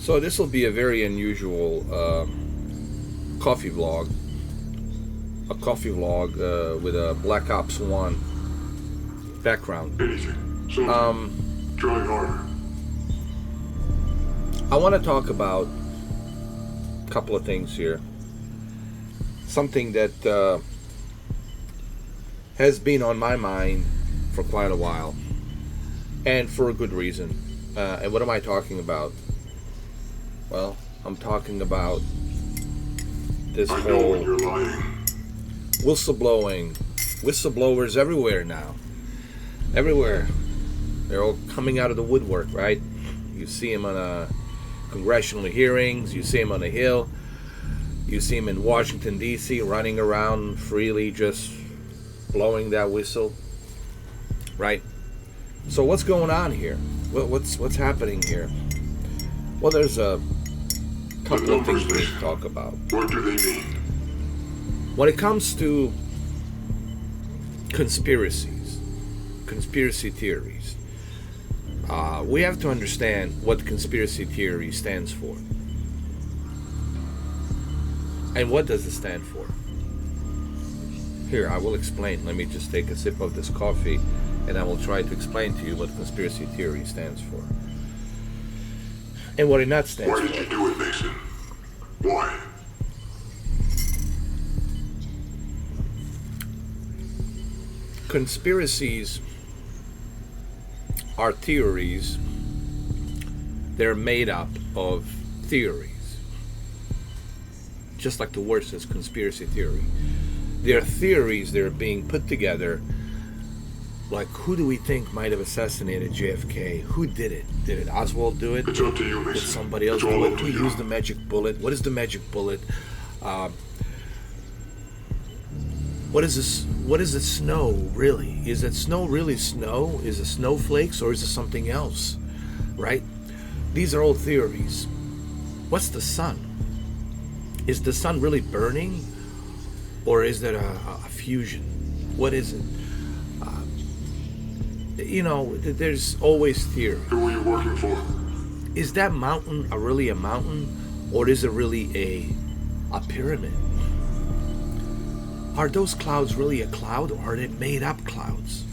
So this will be a very unusual coffee vlog. A coffee vlog with a Black Ops 1 background. Anything. Something. Try harder. I want to talk about a couple of things here. Something that has been on my mind for quite a while, and for a good reason. And what am I talking about? Well, I'm talking about this I know when whole you're lying. whistleblowing. Whistleblowers everywhere now. Everywhere. They're all coming out of the woodwork, right? You see them on congressional hearings. You see them on the Hill. You see them in Washington, D.C. running around freely, just blowing that whistle, right? So what's going on here? What's happening here? Well, there's a couple of things we need to talk about. What do they mean? When it comes to conspiracies, conspiracy theories, we have to understand what conspiracy theory stands for. And what does it stand for? Here, I will explain. Let me just take a sip of this coffee, and I will try to explain to you what conspiracy theory stands for. And what it not stands for. Why did you do it, Mason? Why? Conspiracies are theories. They're made up of theories. Just like the word says, conspiracy theory. They're theories that are being put together. Like, who do we think might have assassinated JFK? Who did it? Did it Oswald do it? It's up to you, Mason. Did somebody else It's all do it? up to Who you. used the magic bullet? What is the magic bullet? What is this? What is the snow really? Is it snow really snow? Is it snowflakes, or is it something else? Right? These are all theories. What's the sun? Is the sun really burning, or is it a fusion? What is it? There's always theory. Who are you working for? Is that mountain really a mountain, or is it really a pyramid? Are those clouds really a cloud, or are they made up clouds?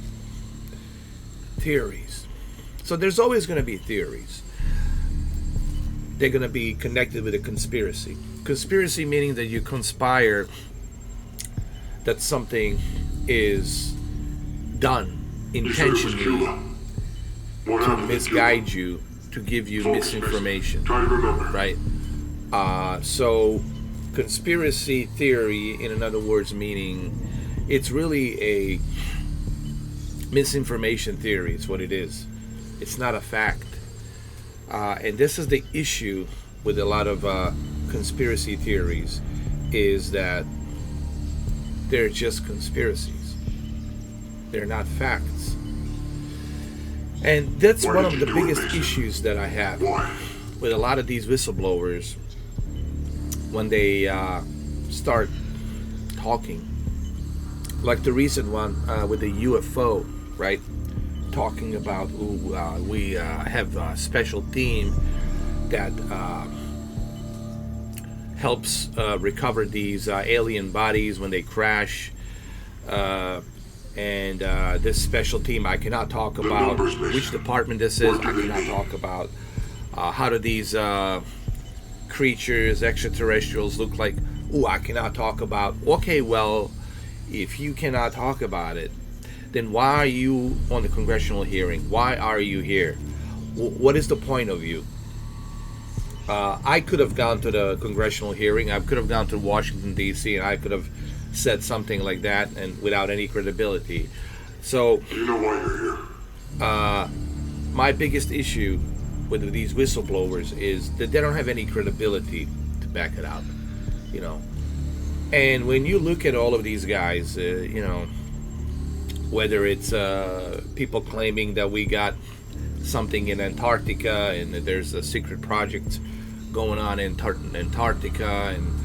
Theories. So there's always going to be theories. They're going to be connected with a conspiracy. Conspiracy meaning that you conspire that something is done intentionally to misguide you, to give you misinformation. Try to remember. Right? So conspiracy theory, in other words, meaning it's really a misinformation theory. It's what it is. It's not a fact. And this is the issue with a lot of conspiracy theories, is that they're just conspiracies. They're not facts. And that's one of the biggest issues that I have with a lot of these whistleblowers when they start talking. Like the recent one with the UFO, right? Talking about, we have a special team that helps recover these alien bodies when they crash. And this special team, I cannot talk about which department this is. I cannot talk about how do these creatures, extraterrestrials, look like. I cannot talk about. Okay, well, if you cannot talk about it, then why are you on the congressional hearing? Why are you here? What is the point of you? I could have gone to the congressional hearing. I could have gone to Washington, D.C., and I could have said something like that, and without any credibility. So, you know why you're here. My biggest issue with these whistleblowers is that they don't have any credibility to back it up, And when you look at all of these guys, whether it's people claiming that we got something in Antarctica and that there's a secret project going on in Antarctica, and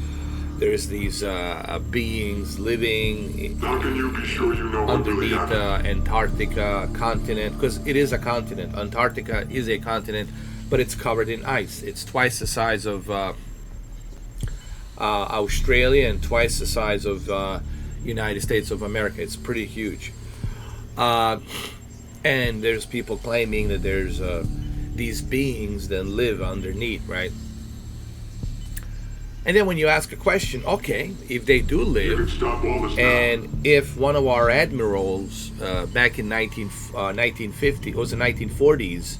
there's these beings living How can you be sure you know what really underneath happened? Antarctica continent, because it is a continent. Antarctica is a continent but it's covered in ice. It's twice the size of Australia and twice the size of United States of America. It's pretty huge. And there's people claiming that there's these beings that live underneath, right? And then when you ask a question, okay, if they do live, and if one of our admirals back in 1950, it was the 1940s,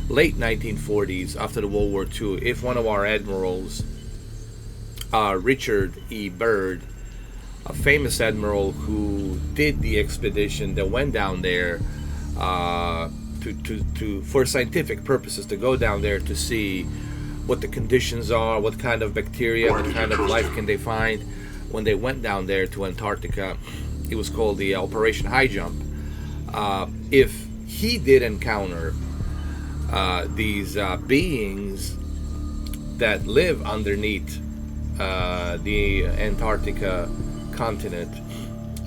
late 1940s, after the World War II, if one of our admirals, Richard E. Byrd, a famous admiral who did the expedition that went down there for scientific purposes, to go down there to see what the conditions are, what kind of bacteria, what kind of life can they find. When they went down there to Antarctica, it was called the Operation High Jump. If he did encounter these beings that live underneath the Antarctica continent,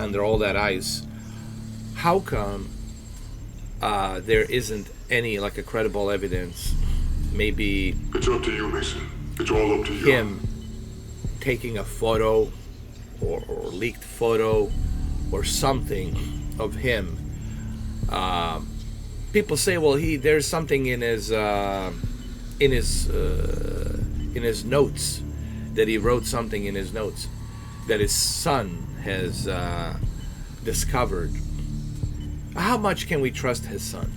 under all that ice, how come there isn't any like a credible evidence? Maybe it's up to you, Mason. It's all up to you. Him taking a photo or leaked photo or something of him. People say, well, there's something in his notes, that he wrote something in his notes that his son has discovered. How much can we trust his son?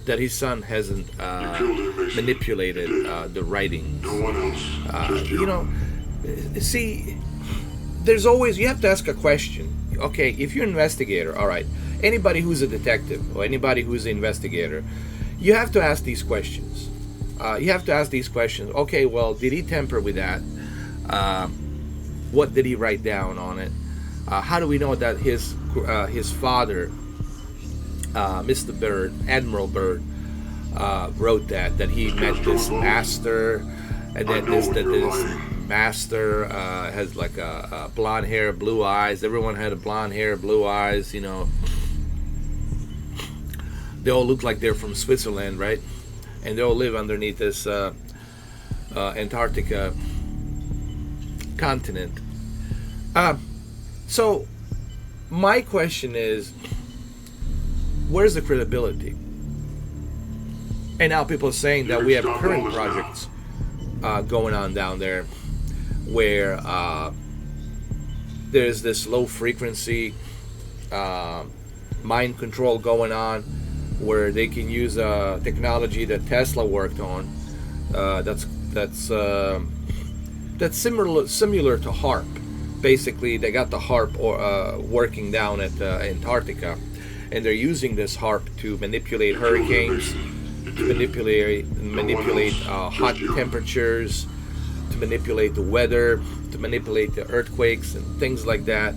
That his son hasn't manipulated the writings. No one else. Just you. You know, see, there's always, you have to ask a question. Okay, if you're an investigator, all right, anybody who's a detective or anybody who's an investigator, you have to ask these questions. You have to ask these questions. Okay, well, did he tamper with that? What did he write down on it? How do we know that his father, Mr. Byrd, Admiral Byrd, wrote that he met this master, and that this master has like a blonde hair, blue eyes. Everyone had a blonde hair, blue eyes. You know, they all look like they're from Switzerland, right? And they all live underneath this Antarctica continent. So my question is, where's the credibility? And now people are saying that we have current projects going on down there where there's this low frequency mind control going on, where they can use technology that Tesla worked on. That's similar to HARP. Basically, they got the HARP working down at Antarctica, and they're using this HARP to manipulate hurricanes, to manipulate hot temperatures, to manipulate the weather, to manipulate the earthquakes and things like that.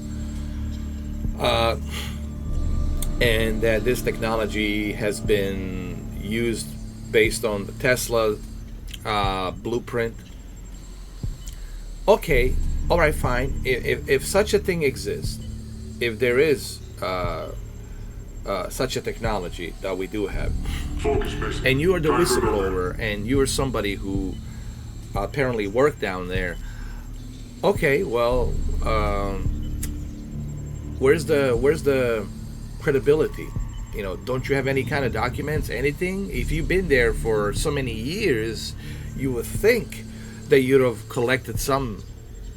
And that this technology has been used based on the Tesla blueprint. Okay, all right, fine. If such a thing exists, if there is such a technology that we do have, and you are the whistleblower, and you are somebody who apparently worked down there, okay, well, where's the credibility? You know, don't you have any kind of documents, anything? If you've been there for so many years, you would think that you'd have collected some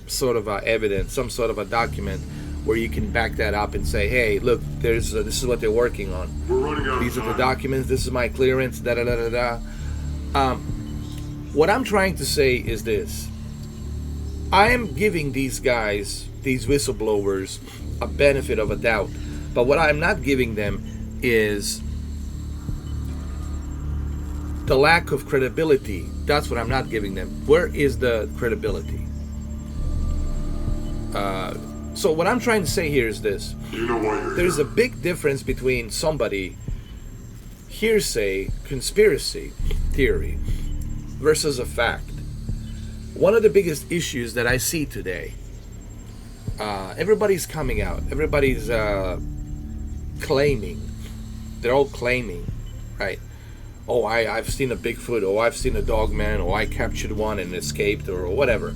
sort of evidence, some sort of a document where you can back that up and say, hey, look, this is what they're working on. We're running out These of are the time. documents, this is my clearance, da da da da da. What I'm trying to say is this. I am giving these guys, these whistleblowers, a benefit of a doubt. But what I'm not giving them is the lack of credibility. That's what I'm not giving them. Where is the credibility? So what I'm trying to say here is this. You know why you're There's here. a big difference between somebody hearsay, conspiracy theory versus a fact. One of the biggest issues that I see today, everybody's coming out, everybody's claiming, they're all claiming, right? Oh, I've seen a Bigfoot, or I've seen a dog man, or I captured one and escaped, or whatever.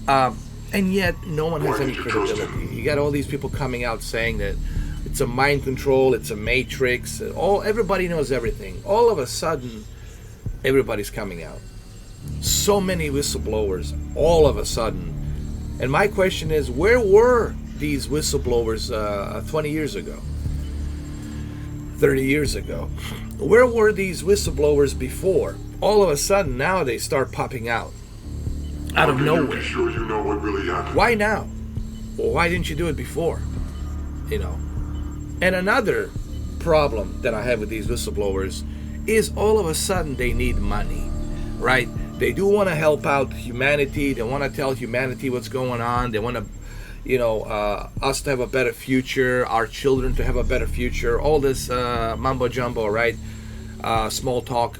And yet, no one has Why any did you trust credibility. him? You got all these people coming out saying that it's a mind control, it's a matrix. Everybody knows everything. All of a sudden, everybody's coming out. So many whistleblowers, all of a sudden. And my question is, where were these whistleblowers 20 years ago? 30 years ago? Where were these whistleblowers before? All of a sudden, now they start popping out of How can you nowhere. be sure you know what really happened? Why now? Well, why didn't you do it before? You know. And another problem that I have with these whistleblowers is all of a sudden they need money, right? They do want to help out humanity. They want to tell humanity what's going on. They want to, us to have a better future, our children to have a better future. All this mumbo jumbo, right? Small talk.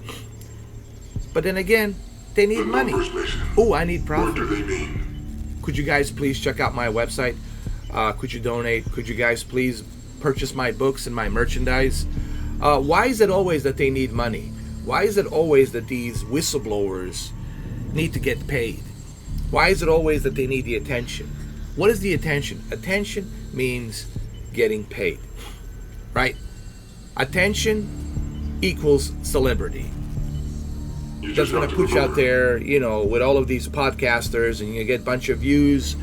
But then again, they need The money. numbers, Mason. Oh, I need What profit. do they mean? Could you guys please check out my website? Could you donate? Could you guys please purchase my books and my merchandise? Why is it always that they need money? Why is it always that these whistleblowers need to get paid? Why is it always that they need the attention? What is the attention? Attention means getting paid, right? Attention equals celebrity. You That's just going have to to put you out remember. there, with all of these podcasters, and you get a bunch of views,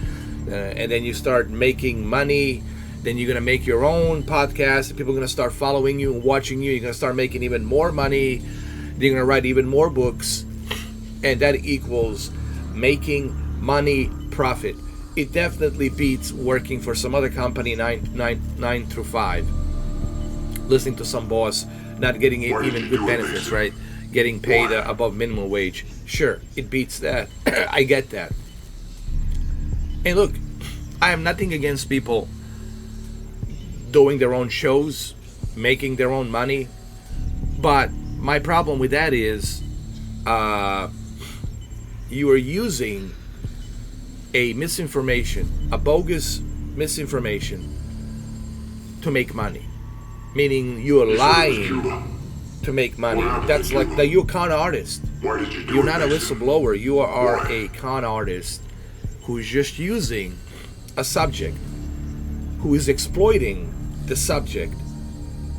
and then you start making money. Then you're going to make your own podcast, and people are going to start following you and watching you. You're going to start making even more money. You're going to write even more books, and that equals making money, profit. It definitely beats working for some other company 9 through 5, listening to some boss, not getting Why did even you good do it, benefits, Mason? right? Getting paid Why? above minimum wage. Sure, it beats that. I get that. And look, I have nothing against people doing their own shows, making their own money. But my problem with that is you are using a misinformation, a bogus misinformation to make money. Meaning you are You said it was lying Cuba. to make money. What happened That's to like Cuba? you're a con artist. Why did you do You're it, not a Mason? whistleblower. You are Why? a con artist who's just using a subject, who is exploiting the subject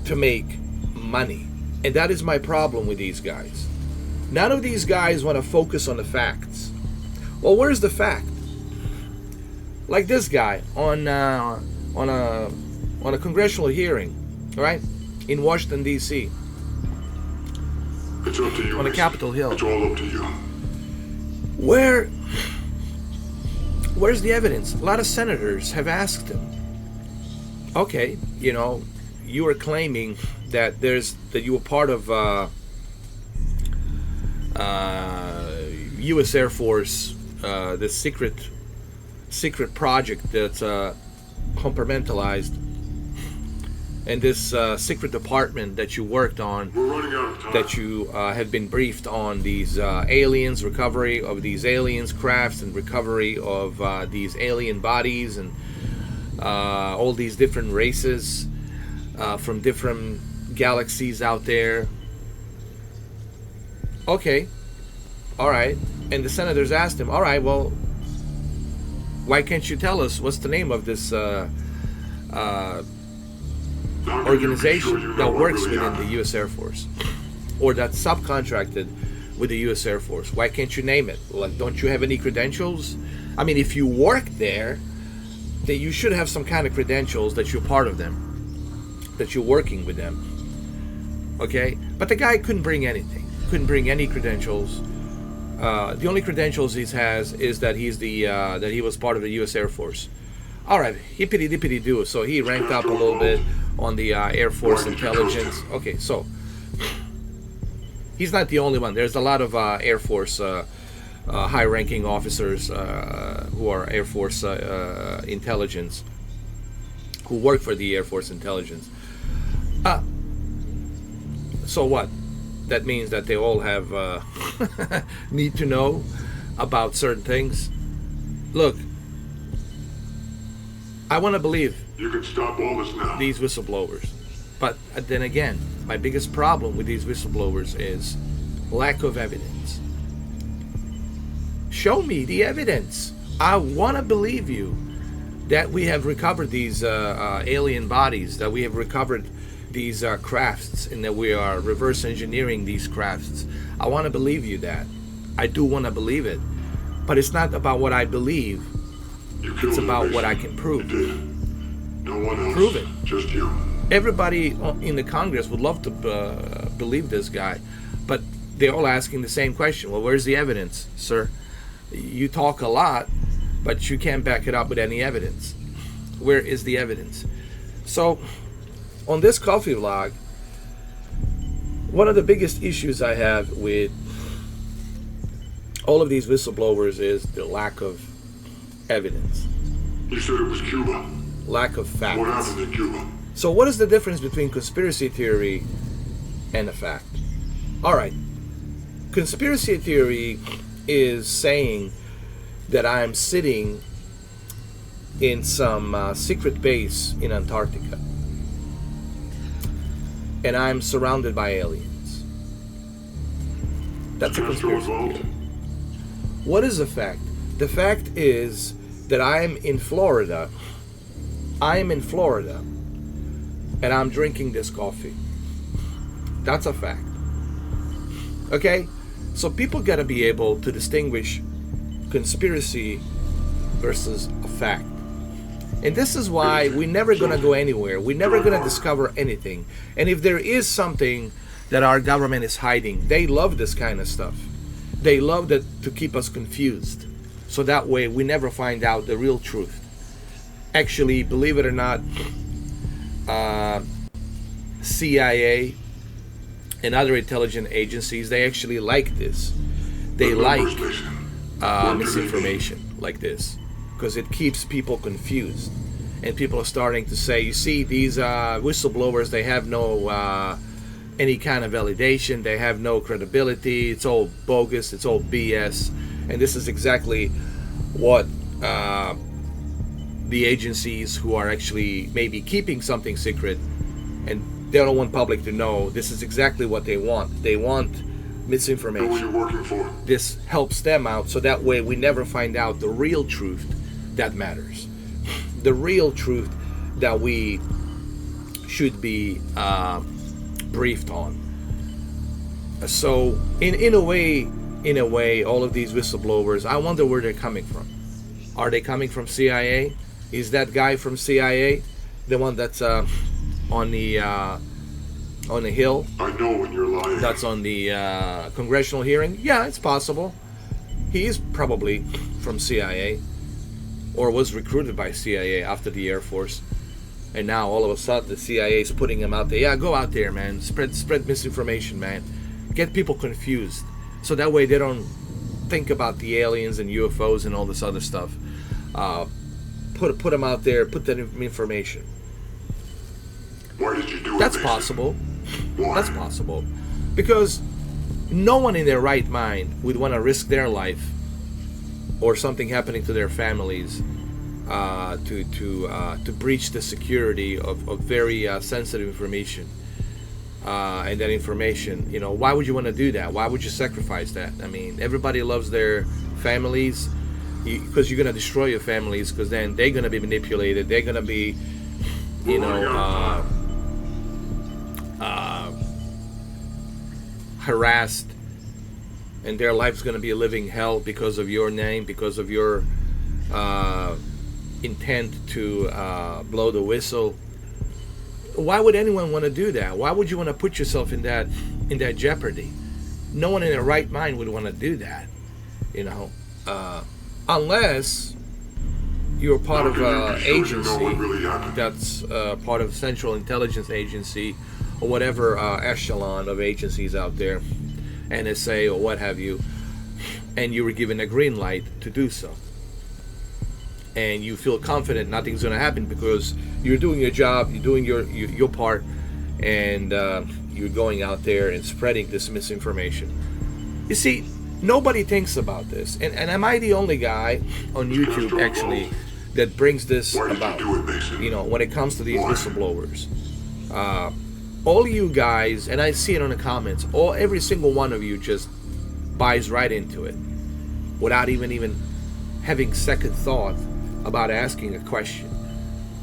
to make money. And that is my problem with these guys. None of these guys want to focus on the facts. Well, where's the fact? Like this guy on a congressional hearing, right, in Washington D.C. It's up to you, on the Mason. Capitol Hill. It's all up to you. Where's the evidence? A lot of senators have asked him. Okay, you are claiming that you were part of U.S. Air Force, the secret project that's compartmentalized, and this secret department that you worked on, We're running out of time. that you have been briefed on these aliens, recovery of these aliens crafts, and recovery of these alien bodies, and all these different races from different galaxies out there. Okay, all right. And the senators asked him, all right, well, why can't you tell us what's the name of this How can you be sure organization you know that what works really within the happened? U.S. Air Force, or that's subcontracted with the U.S. Air Force? Why can't you name it? Like, don't you have any credentials? I mean, if you work there, then you should have some kind of credentials that you're part of them, that you're working with them. Okay, but the guy couldn't bring anything. Couldn't bring any credentials. The only credentials he has is that he's that he was part of the U.S. Air Force. All right, hippity dippity do. So he ranked up a little bit on the Air Force intelligence. Okay, so he's not the only one. There's a lot of Air Force high-ranking officers who are Air Force intelligence, who work for the Air Force intelligence. So what? That means that they all have need to know about certain things. Look, I want to believe You can stop all this now. these whistleblowers, but then again, my biggest problem with these whistleblowers is lack of evidence. Show me the evidence. I want to believe you that we have recovered these alien bodies, that we have recovered these crafts, and that we are reverse engineering these crafts. I want to believe you that. I do want to believe it. But it's not about what I believe. It's about what I can prove. You did. No one else. Prove it. Just you. Everybody in the Congress would love to believe this guy, but they're all asking the same question. Well, where's the evidence, sir? You talk a lot, but you can't back it up with any evidence. Where is the evidence? So, on this coffee vlog, one of the biggest issues I have with all of these whistleblowers is the lack of evidence. You said it was Cuba. Lack of facts. What happened in Cuba? So what is the difference between conspiracy theory and a fact? All right. Conspiracy theory is saying that I'm sitting in some secret base in Antarctica and I'm surrounded by aliens. That's a conspiracy theory. What is a fact? The fact is that I'm in Florida. I'm in Florida and I'm drinking this coffee. That's a fact. Okay? So people got to be able to distinguish conspiracy versus a fact. And this is why we're never going to go anywhere. We're never going to discover anything. And if there is something that our government is hiding, they love this kind of stuff. They love that to keep us confused. So that way we never find out the real truth. Actually, believe it or not, CIA and other intelligence agencies, they actually like this. They like misinformation like this because it keeps people confused. And people are starting to say, you see, these whistleblowers, they have no any kind of validation, they have no credibility, it's all bogus, it's all BS. And this is exactly what the agencies who are actually maybe keeping something secret and they don't want public to know, this is exactly what they want. They want misinformation. Who are you working for? This helps them out so that way we never find out the real truth that matters. The real truth that we should be briefed on. So in a way, all of these whistleblowers, I wonder where they're coming from. Are they coming from CIA? Is that guy from CIA the one that's on the hill? I know when you're lying. That's on the congressional hearing? Yeah, it's possible. He is probably from CIA or was recruited by CIA after the Air Force. And now all of a sudden the CIA is putting him out there. Yeah, go out there, man. Spread misinformation, man. Get people confused. So that way they don't think about the aliens and UFOs and all this other stuff. Put them out there. Put that information. Why did you do it? That's Mason? possible. Why? That's possible. Because no one in their right mind would want to risk their life or something happening to their families to breach the security of very sensitive information. And that information, you know, why would you want to do that? Why would you sacrifice that? I mean, everybody loves their families because you're going to destroy your families because then they're going to be manipulated. They're going to be, you know, harassed, and their life's going to be a living hell because of your name, because of your intent to blow the whistle. Why would anyone want to do that? Why would you want to put yourself in that jeopardy? No one in their right mind would want to do that, you know, unless you're part of an agency that's part of Central Intelligence Agency or whatever echelon of agencies out there, NSA or what have you, and you were given a green light to do so. And you feel confident nothing's going to happen because you're doing your job, you're doing your part, and you're going out there and spreading this misinformation. You see, nobody thinks about this. And am I the only guy on YouTube, actually, that brings this about? You know, when it comes to these whistleblowers. all you guys, and I see it on the comments, every single one of you just buys right into it without even having second thought about asking a question.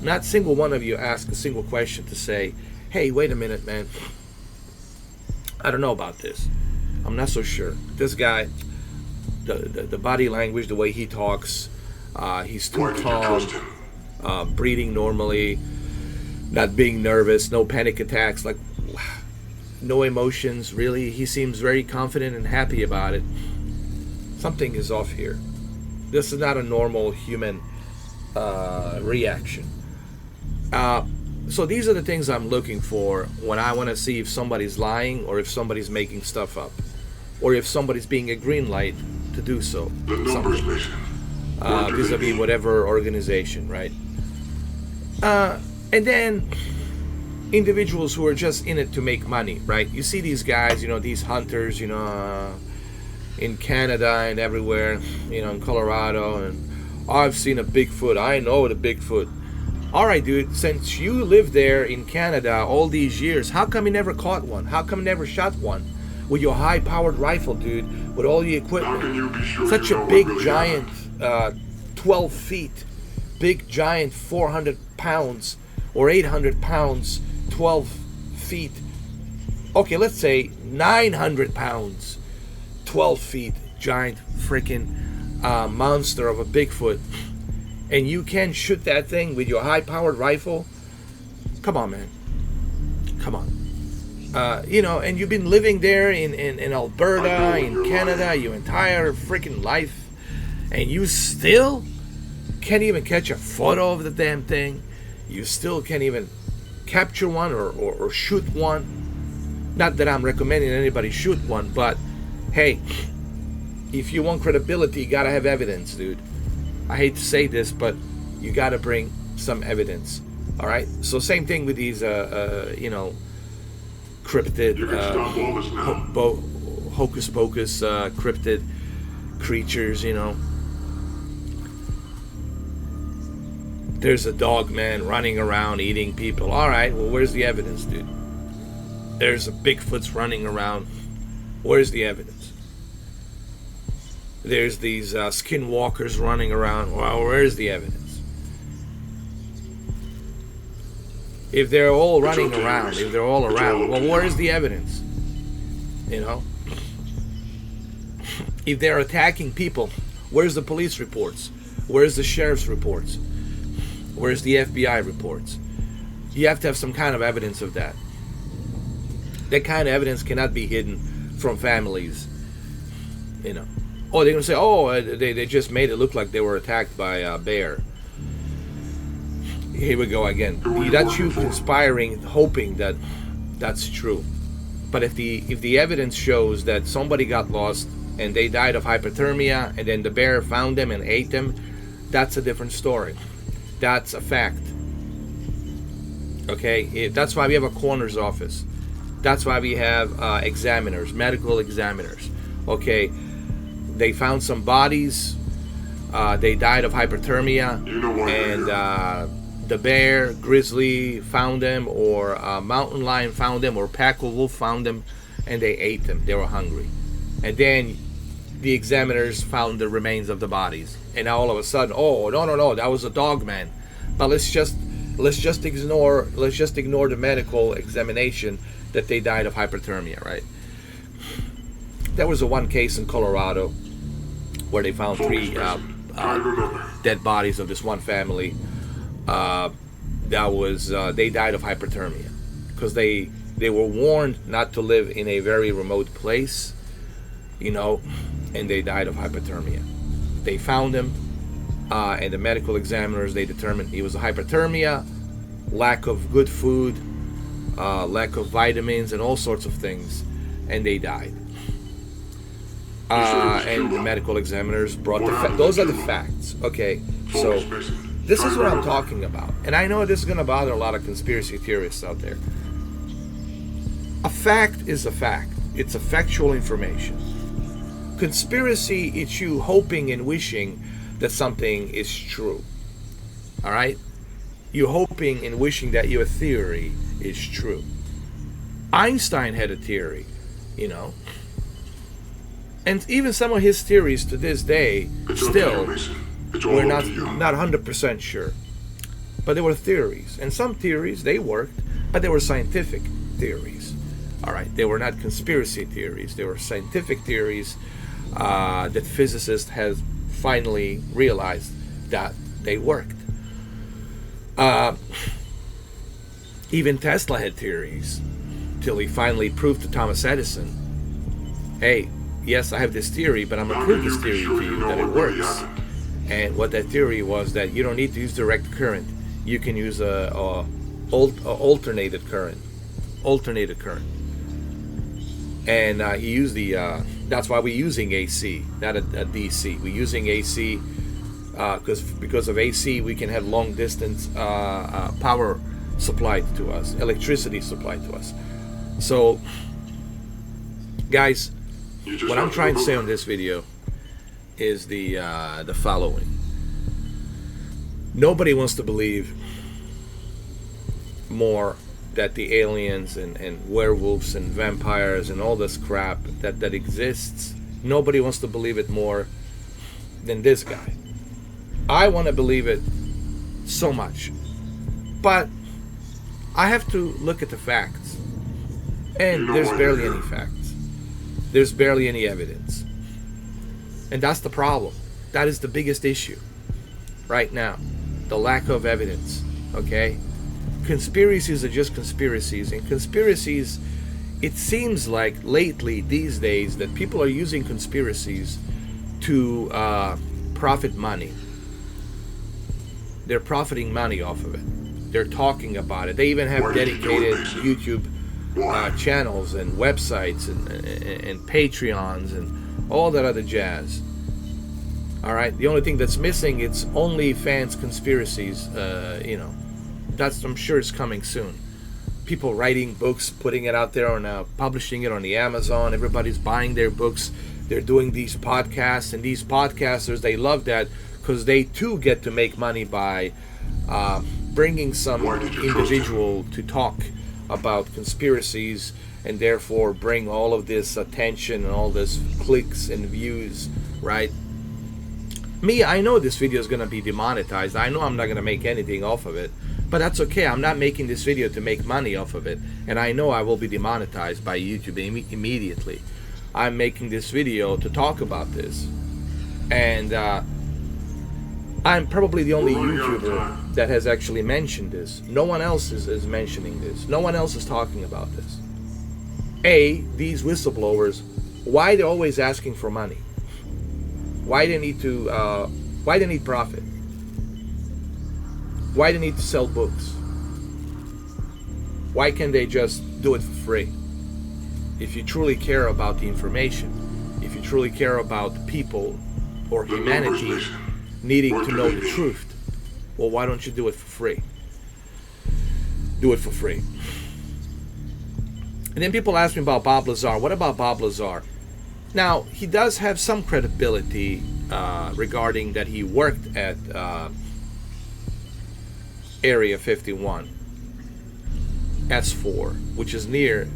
Not single one of you ask a single question to say, hey, wait a minute, man, I don't know about this. I'm not so sure. This guy, the body language, the way he talks, he's too calm, breathing normally, not being nervous, no panic attacks, like no emotions, really. He seems very confident and happy about it. Something is off here. This is not a normal human reaction. So these are the things I'm looking for when I want to see if somebody's lying or if somebody's making stuff up or if somebody's being a green light to do so. The numbers mission. Vis-a-vis whatever organization, right? And then individuals who are just in it to make money, right? You see these guys, these hunters, in Canada and everywhere, in Colorado, and I've seen a Bigfoot. I know the Bigfoot. All right, dude, since you lived there in Canada all these years, how come you never caught one? How come you never shot one with your high-powered rifle, dude, with all the equipment? How can you be sure Such you a know big, what really giant, happened? 12 feet, big, giant, 400 pounds or 800 pounds, 12 feet. Okay, let's say 900 pounds, 12 feet, giant freaking monster of a Bigfoot. And you can shoot that thing with your high-powered rifle? Come on, man. Come on. And you've been living there in Alberta, in Canada, your entire freaking life, and you still can't even catch a photo of the damn thing. You still can't even capture one or shoot one. Not that I'm recommending anybody shoot one, but hey, if you want credibility, you gotta have evidence, dude. I hate to say this, but you gotta bring some evidence. All right. So same thing with these, cryptid, hocus pocus, cryptid creatures. There's a dog man running around eating people. All right. Well, where's the evidence, dude? There's a Bigfoot's running around. Where's the evidence? There's these skinwalkers running around. Well, where's the evidence? If they're all running around, well, where's the evidence? If they're attacking people, where's the police reports? Where's the sheriff's reports? Where's the FBI reports? You have to have some kind of evidence of that. That kind of evidence cannot be hidden from families. Oh, they're going to say, they just made it look like they were attacked by a bear. Here we go again. That's you conspiring, hoping that that's true. But if the evidence shows that somebody got lost and they died of hypothermia and then the bear found them and ate them, that's a different story. That's a fact. Okay? That's why we have a coroner's office. That's why we have examiners, medical examiners. Okay? They found some bodies. They died of hypothermia. And the bear, grizzly found them, or a mountain lion found them, or pack of wolf found them, and they ate them. They were hungry. And then the examiners found the remains of the bodies. And now all of a sudden, no, that was a dog man. But let's just ignore the medical examination that they died of hypothermia, right? There was one case in Colorado where they found 3 dead bodies of this one family. They died of hypothermia because they were warned not to live in a very remote place, and they died of hypothermia. They found him, and the medical examiners, they determined he was a hypothermia, lack of good food, lack of vitamins and all sorts of things, and they died. And the medical examiners brought those are the facts. Okay, so this is what I'm talking about. And I know this is going to bother a lot of conspiracy theorists out there. A fact is a fact. It's a factual information. Conspiracy, it's you hoping and wishing that something is true. All right? You're hoping and wishing that your theory is true. Einstein had a theory, you know. And even some of his theories to this day, It's still, okay, Mason. It's all we're up to you. not 100% sure. But they were theories. And some theories, they worked, but they were scientific theories. All right, they were not conspiracy theories. They were scientific theories that physicists have finally realized that they worked. Even Tesla had theories till he finally proved to Thomas Edison, hey, yes, I have this theory, but I'm going to prove this theory to you that it works. And what that theory was that you don't need to use direct current. You can use a alternated current. And he used the, that's why we're using AC, not a DC. We're using AC because of AC, we can have long distance power supplied to us, electricity supplied to us. So, guys, what I'm trying to say on this video is the following. Nobody wants to believe more that the aliens and werewolves and vampires and all this crap that exists. Nobody wants to believe it more than this guy. I want to believe it so much, but I have to look at the facts, and there's barely any facts. There's barely any evidence, and that's the problem. That is the biggest issue right now, the lack of evidence. Okay, conspiracies are just conspiracies, and conspiracies, it seems like lately these days that people are using conspiracies to profit money. They're profiting money off of it. They're talking about it. They even have dedicated YouTube channels and websites and Patreons and all that other jazz. All right. The only thing that's missing, it's OnlyFans conspiracies. You know, that's, I'm sure it's coming soon. People writing books, putting it out there on publishing it on the Amazon. Everybody's buying their books. They're doing these podcasts, and these podcasters, they love that because they too get to make money by bringing some individual to talk about conspiracies, and therefore bring all of this attention and all this clicks and views, right? Me, I know this video is going to be demonetized. I know I'm not going to make anything off of it, but that's okay. I'm not making this video to make money off of it, and I know I will be demonetized by YouTube immediately. I'm making this video to talk about this, and I'm probably the only YouTuber that has actually mentioned this. No one else is mentioning this. No one else is talking about this. These whistleblowers, why they're always asking for money? Why they need to? Why they need profit? Why they need to sell books? Why can't they just do it for free? If you truly care about the information, if you truly care about people or humanity needing to know the truth, well, why don't you do it for free? Do it for free. And then people ask me about Bob Lazar. What about Bob Lazar? Now, he does have some credibility regarding that he worked at Area 51, S4, which is near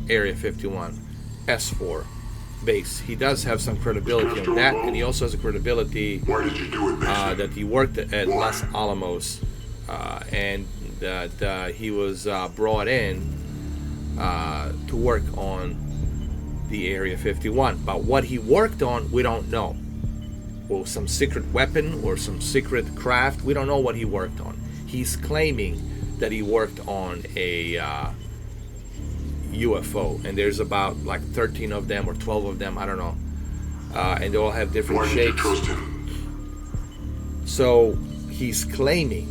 Area 51, S4 base. He does have some credibility on that, and he also has a credibility that he worked at Los Alamos, and that he was brought in to work on the Area 51. But what he worked on, we don't know. Or some secret weapon or some secret craft, we don't know what he worked on. He's claiming that he worked on a UFO, and there's about like 13 of them or 12 of them, I don't know, and they all have different shapes. So he's claiming.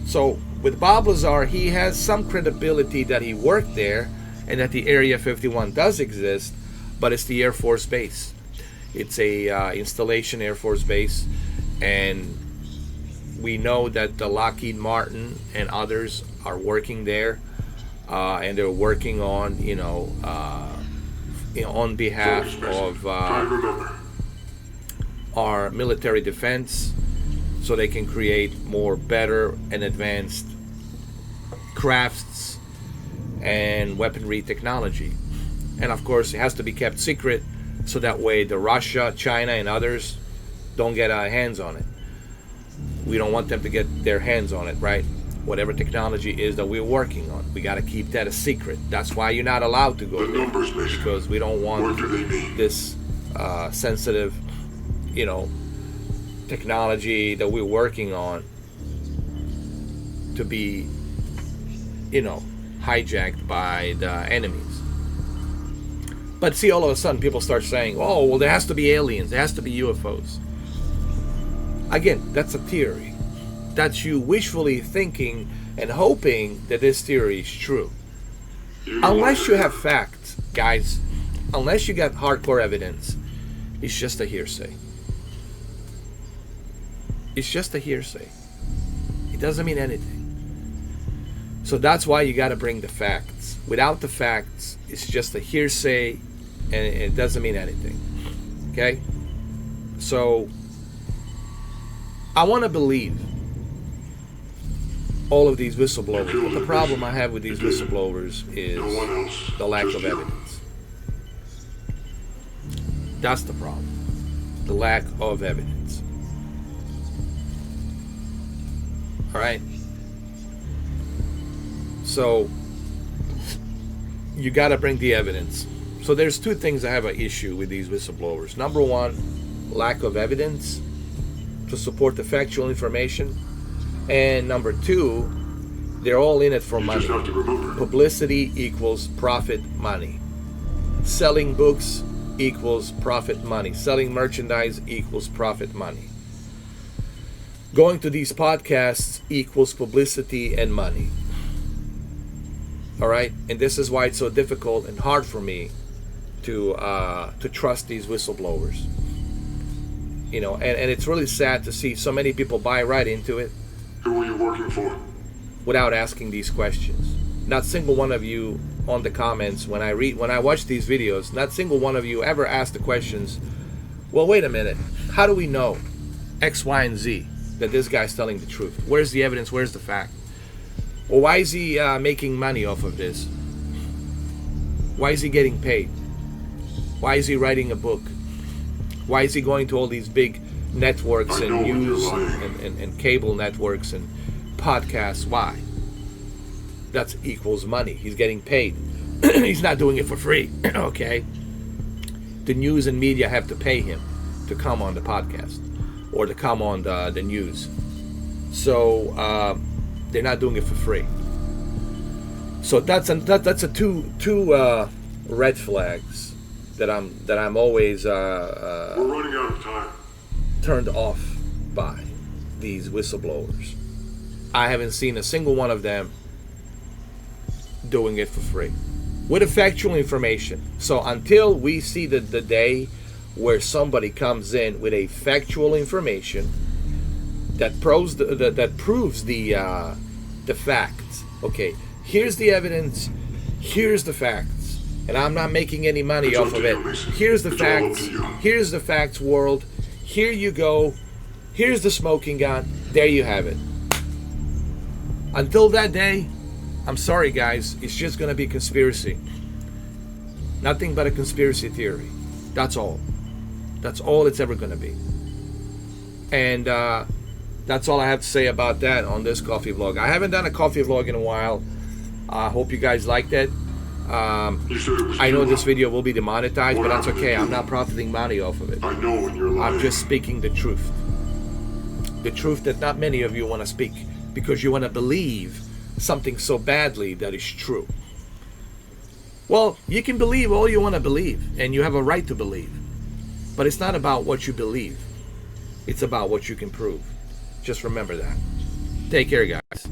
So with Bob Lazar, he has some credibility that he worked there and that the Area 51 does exist, but it's the Air Force base. It's a installation Air Force base, and we know that the Lockheed Martin and others are working there, and they're working on, on behalf of our military defense, so they can create more better and advanced crafts and weaponry technology. And of course, it has to be kept secret so that way the Russia, China, and others don't get hands on it. We don't want them to get their hands on it, right? Whatever technology is that we're working on, we got to keep that a secret. That's why you're not allowed to go The there, numbers, Mason. because we don't want What do they mean? this sensitive, technology that we're working on to be, hijacked by the enemies. But see, all of a sudden people start saying, oh, well, there has to be aliens, there has to be UFOs. Again, that's a theory. That's you wishfully thinking and hoping that this theory is true. Unless you have facts, guys, unless you got hardcore evidence, it's just a hearsay. It's just a hearsay. It doesn't mean anything. So that's why you got to bring the facts. Without the facts, it's just a hearsay and it doesn't mean anything. Okay? So I want to believe all of these whistleblowers. But the problem I have with these whistleblowers is No one else. the lack Just of you. evidence. That's the problem. The lack of evidence. All right? So you got to bring the evidence. So there's two things I have an issue with these whistleblowers. Number one, lack of evidence to support the factual information. And number two, they're all in it for You money. just have to remember. Publicity equals profit money. Selling books equals profit money. Selling merchandise equals profit money. Going to these podcasts equals publicity and money. All right? And this is why it's so difficult and hard for me to trust these whistleblowers. And it's really sad to see so many people buy right into it Who are you working for? without asking these questions. Not single one of you on the comments when I watch these videos, not single one of you ever ask the questions, well, wait a minute, how do we know X, Y, and Z that this guy's telling the truth? Where's the evidence? Where's the fact? Or why is he making money off of this? Why is he getting paid? Why is he writing a book? Why is he going to all these big networks and news and cable networks and podcasts? Why? That equals money. He's getting paid. He's not doing it for free. Okay? The news and media have to pay him to come on the podcast or to come on the news. So they're not doing it for free. So that's a two red flags that I'm always We're running out of time. turned off by these whistleblowers. I haven't seen a single one of them doing it for free with a factual information. So until we see the day where somebody comes in with a factual information that proves the facts. Okay, here's the evidence. Here's the facts. And I'm not making any money It's off up of to it. you, Mason. Here's the It's all up facts. to you. Here's the facts, world. Here you go. Here's the smoking gun. There you have it. Until that day, I'm sorry, guys. It's just going to be conspiracy. Nothing but a conspiracy theory. That's all. That's all it's ever going to be. And that's all I have to say about that on this coffee vlog. I haven't done a coffee vlog in a while. I hope you guys liked it. You said it was I know too this long. video will be demonetized, but that's What okay. happened? I'm not profiting money off of it. I know when you're lying. I'm just speaking the truth. The truth that not many of you want to speak because you want to believe something so badly that is true. Well, you can believe all you want to believe, and you have a right to believe. But it's not about what you believe. It's about what you can prove. Just remember that. Take care, guys.